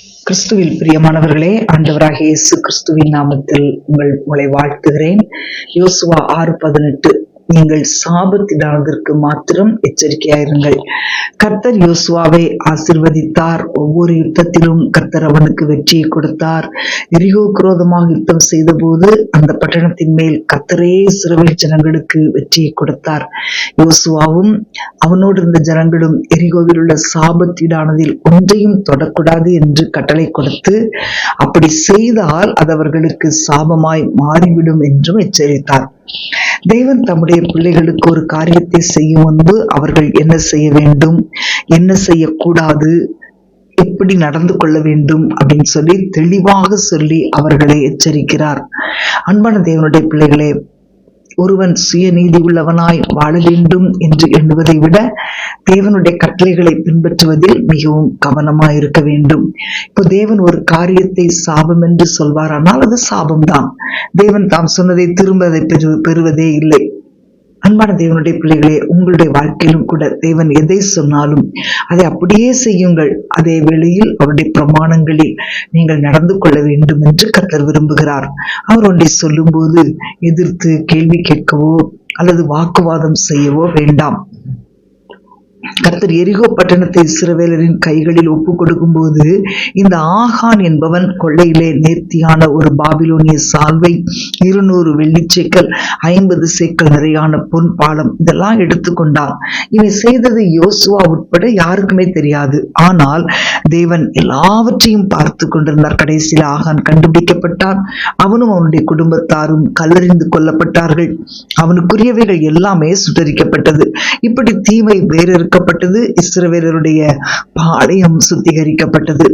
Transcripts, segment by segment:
கிறிஸ்துவில் பிரியமானவர்களே, ஆண்டவராகிய இயேசு கிறிஸ்துவின் நாமத்தில் உங்களை வாழ்த்துகிறேன். யோசுவா 6:18, நீங்கள் சாபத்திடாததற்கு மாத்திரம் எச்சரிக்கையாயிருங்கள். கர்த்தர் யோசுவாவை ஆசீர்வதித்தார். ஒவ்வொரு யுத்தத்திலும் கர்த்தர் அவனுக்கு வெற்றியை கொடுத்தார். எரிகோ விரோதமாக யுத்தம் செய்த போது அந்த பட்டணத்தின் மேல் கர்த்தரே இஸ்ரவேல் ஜனங்களுக்கு வெற்றியை கொடுத்தார். யோசுவாவும் அவனோடு இருந்த ஜனங்களும் எரிகோவில் உள்ள சாபத்தீடானதில் ஒன்றையும் தொடக்கூடாது என்று கட்டளை கொடுத்து, அப்படி செய்தால் அது அவர்களுக்கு சாபமாய் மாறிவிடும் என்றும் எச்சரித்தார். தேவன் தம்முடைய பிள்ளைகளுக்கு ஒரு காரியத்தை செய்யும் முன்பு அவர்கள் என்ன செய்ய வேண்டும், என்ன செய்யக்கூடாது, எப்படி நடந்து கொள்ள வேண்டும் அப்படின்னு சொல்லி தெளிவாக சொல்லி அவர்களை எச்சரிக்கிறார். அன்பான தேவனுடைய பிள்ளைகளே, ஒருவன் சுயநீதி உள்ளவனாய் வாழ வேண்டும் என்று எண்ணுவதை விட தேவனுடைய கட்டளைகளை பின்பற்றுவதில் மிகவும் கவனமாய் இருக்க வேண்டும். இப்போ தேவன் ஒரு காரியத்தை சாபம் என்று சொல்வாரானால் அது சாபம்தான். தேவன் தாம் சொன்னதை திரும்ப அதை பெறுவதே இல்லை. அன்பான தேவனுடைய பிள்ளைகளே, உங்களுடைய வாழ்க்கையிலும் கூட தேவன் எதை சொன்னாலும் அதை அப்படியே செய்யுங்கள். அதே வேளையில் அவருடைய பிரமாணங்களில் நீங்கள் நடந்து கொள்ள வேண்டும் என்று கர்த்தர் விரும்புகிறார். அவர் ஒன்றை சொல்லும் போது எதிர்த்து கேள்வி கேட்கவோ அல்லது வாக்குவாதம் செய்யவோ வேண்டாம். கர்த்தர் எரிகோ பட்டணத்தை இஸ்ரவேலரின் கைகளில் ஒப்பு கொடுக்கும் போது இந்த ஆகான் என்பவன் கொள்ளையிலே நேர்த்தியான ஒரு பாபிலோனிய சால்வை, 200 வெள்ளிச்சேக்கல், 50 சேக்கல் நிறையான பொன் பாலம் இதெல்லாம் எடுத்துக்கொண்டான். இவன் செய்தது யோசுவா உட்பட யாருக்குமே தெரியாது. ஆனால் தேவன் எல்லாவற்றையும் பார்த்து கொண்டிருந்தார். கடைசியில் ஆகான் கண்டுபிடிக்கப்பட்டான். அவனும் அவனுடைய குடும்பத்தாரும் கல்லறிந்து கொல்லப்பட்டார்கள். அவனுக்குரியவைகள் எல்லாமே சுட்டரிக்கப்பட்டது. இப்படி தீமை வேறறுக்கப்பட்டது. இஸ்ரவேலருடைய பாளையம் சுத்திகரிக்கப்பட்டது.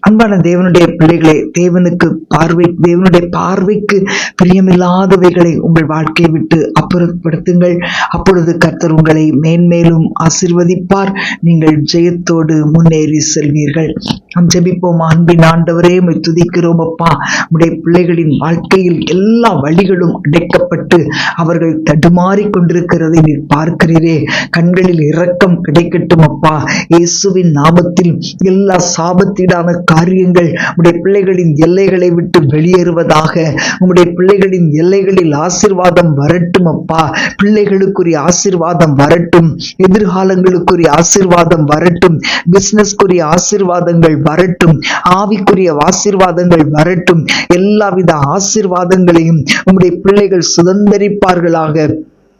அன்பான தேவனுடைய பிள்ளைகளே, தேவனுடைய பார்வைக்கு பிரியமில்லாதவைகளை உங்கள் வாழ்க்கையை விட்டு அப்புறப்படுத்துங்கள். அப்பொழுது கர்த்தர் உங்களை மேன்மேலும் ஆசீர்வதிப்பார். நீங்கள் ஜெயத்தோடு முன்னேறி செல்வீர்கள். நாம் ஜெபிப்போம். அன்பின் ஆண்டவரே, உம்மை துதிக்கிறோம் அப்பா. உம்முடைய பிள்ளைகளின் வாழ்க்கையில் எல்லா வழிகளும் அடைக்கப்பட்டு அவர்கள் தடுமாறி கொண்டிருக்கிறதை நீர் பார்க்கிறீரே. கண்களில் இரக்கம் கிடைக்கட்டும் அப்பா. இயேசுவின் நாமத்தில் எல்லா சாபத்தீடான காரியங்கள் உம்முடைய பிள்ளைகளின் எல்லைகளை விட்டு வெளியேறுவதாக. உம்முடைய பிள்ளைகளின் எல்லைகளில் ஆசீர்வாதம் வரட்டும் அப்பா. பிள்ளைகளுக்குரிய ஆசீர்வாதம் வரட்டும். எதிர்காலங்களுக்குரிய ஆசீர்வாதம் வரட்டும். பிசினஸ்க்குரிய ஆசீர்வாதங்கள் வரட்டும். ஆவிக்குரிய ஆசீர்வாதங்கள் வரட்டும். எல்லாவித ஆசீர்வாதங்களையும் உம்முடைய பிள்ளைகள் சுதந்தரிப்பார்களாக.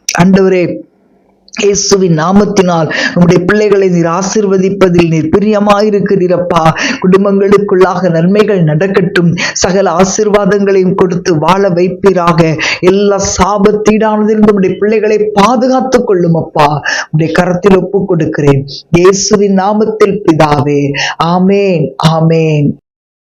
ஆண்டவரே, இயேசுவின் நாமத்தினால் உம்முடைய பிள்ளைகளை நீர் ஆசீர்வதிப்பதில் நீர் பிரியமாயிருக்கிறீரப்பா. குடும்பங்களுக்குள்ளாக நன்மைகள் நடக்கட்டும். சகல ஆசீர்வாதங்களையும் கொடுத்து வாழ வைப்பீராக. எல்லா சாபத்தீடானதிலிருந்து உம்முடைய பிள்ளைகளை பாதுகாத்துக் கொள்ளும் அப்பா. உம்முடைய கரத்தில் ஒப்புக் கொடுக்கிறேன். இயேசுவின் நாமத்தில் பிதாவே, ஆமேன், ஆமேன்.